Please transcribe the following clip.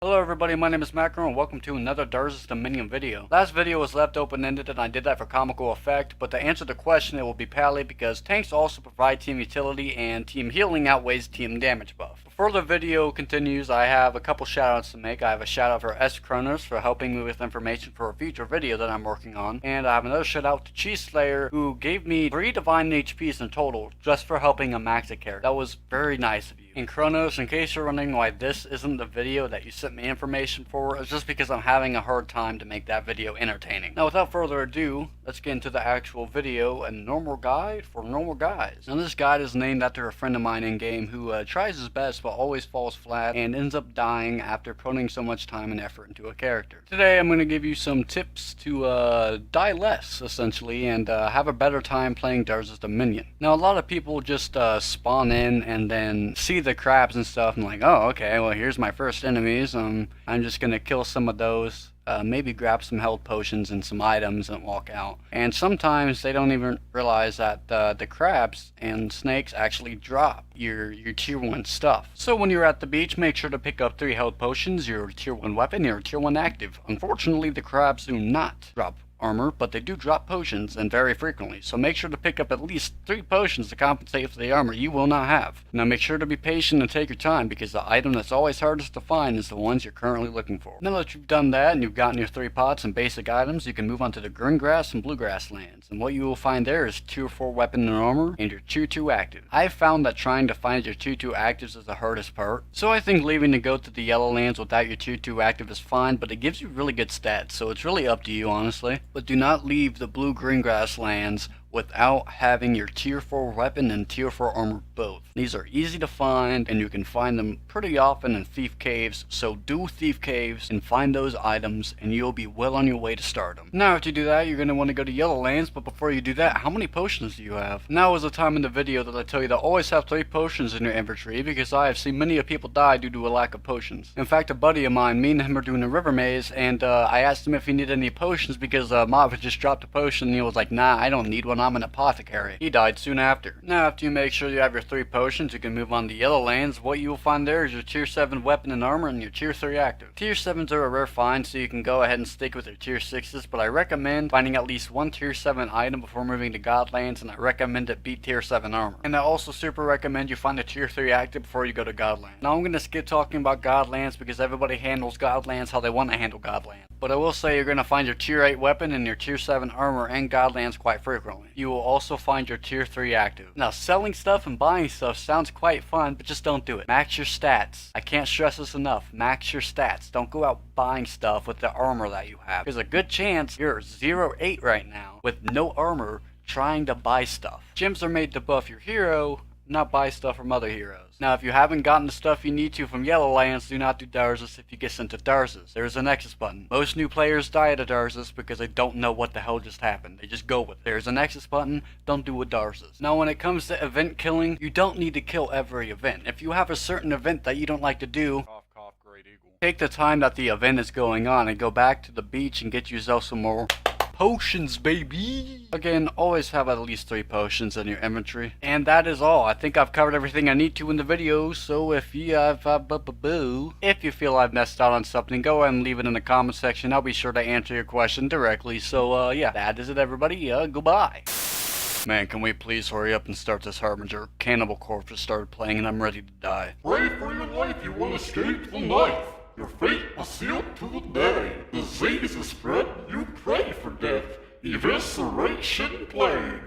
Hello everybody, my name is Macro and welcome to another darza'sdominion video. Last video was left open-ended and I did that for comical effect, but to answer the question it will be pally because tanks also provide team utility and team healing outweighs team damage buff. Before the video continues, I have a couple shoutouts to make. I have a shoutout for S. Kronos for helping me with information for a future video that I'm working on, and I have another shoutout to Cheese Slayer who gave me 3 divine HPs in total just for helping a max a character. That was very nice of you. And Kronos, in case you're wondering why this isn't the video that you sent me information for, it's just because I'm having a hard time to make that video entertaining. Now without further ado, let's get into the actual video, a normal guide for normal guys. Now this guide is named after a friend of mine in game who tries his best but always falls flat and ends up dying after putting so much time and effort into a character. Today I'm going to give you some tips to die less essentially and have a better time playing darza'sdominion. Now a lot of people just spawn in and then see the crabs and stuff and like, oh okay, well here's my first enemies, I'm just gonna kill some of those, maybe grab some health potions and some items and walk out. And sometimes they don't even realize that the crabs and snakes actually drop your tier 1 stuff. So when you're at the beach, make sure to pick up 3 health potions, your tier 1 weapon, your tier 1 active. Unfortunately the crabs do not drop armor, but they do drop potions, and very frequently, so make sure to pick up at least 3 potions to compensate for the armor you will not have. Now make sure to be patient and take your time, because the item that's always hardest to find is the ones you're currently looking for. Now that you've done that and you've gotten your 3 pots and basic items, you can move on to the green grass and bluegrass lands, and what you will find there is tier 4 weapon and armor and your tier 2 active. I've found that trying to find your tier 2 actives is the hardest part, so I think leaving to go to the yellow lands without your tier 2 active is fine, but it gives you really good stats, so it's really up to you honestly. But do not leave the blue-green grasslands without having your tier 4 weapon and tier 4 armor both. These are easy to find and you can find them pretty often in thief caves, so do thief caves and find those items and you'll be well on your way to stardom. Now after you do that, you're going to want to go to yellow lands, but before you do that, how many potions do you have? Now is the time in the video that I tell you to always have 3 potions in your inventory, because I have seen many people die due to a lack of potions. In fact, a buddy of mine, me and him are doing a river maze, and I asked him if he needed any potions because Mob had just dropped a potion and he was like, nah, I don't need one, I'm an apothecary. He died soon after. Now after you make sure you have your 3 potions, you can move on to yellow lands. What you will find there is your tier 7 weapon and armor and your tier 3 active. Tier 7s are a rare find, so you can go ahead and stick with your tier 6s, but I recommend finding at least 1 tier 7 item before moving to Godlands, and I recommend it be tier 7 armor. And I also super recommend you find a tier 3 active before you go to Godlands. Now I'm going to skip talking about Godlands because everybody handles Godlands how they want to handle Godlands. But I will say you're going to find your tier 8 weapon and your tier 7 armor in Godlands quite frequently. You will also find your tier 3 active. Now selling stuff and buying stuff sounds quite fun, but just don't do it. Max your stats. I can't stress this enough. Max your stats. Don't go out buying stuff with the armor that you have. There's a good chance you're 0-8 right now with no armor trying to buy stuff. Gems are made to buff your hero, not buy stuff from other heroes. Now if you haven't gotten the stuff you need to from yellow lands, do not do Darzas if you get sent to Darzas. There is a Nexus button. Most new players die at a Darzas because they don't know what the hell just happened. They just go with it. There's a Nexus button, don't do a Darzas. Now when it comes to event killing, you don't need to kill every event. If you have a certain event that you don't like to do, Cough, cough, great eagle. take the time that the event is going on and go back to the beach and get yourself some more potions, baby. Again, always have at least 3 potions in your inventory. And that is all. I think I've covered everything I need to in the video, so if you have if you feel I've messed out on something, go ahead and leave it in the comment section. I'll be sure to answer your question directly. So yeah, that is it everybody. Goodbye. Man, can we please hurry up and start this Harbinger? Cannibal Corpse just started playing and I'm ready to die. Pray for your life, you will escape the knife. Your fate is sealed to the day. Disease is spread, you pray for death. Evisceration plague.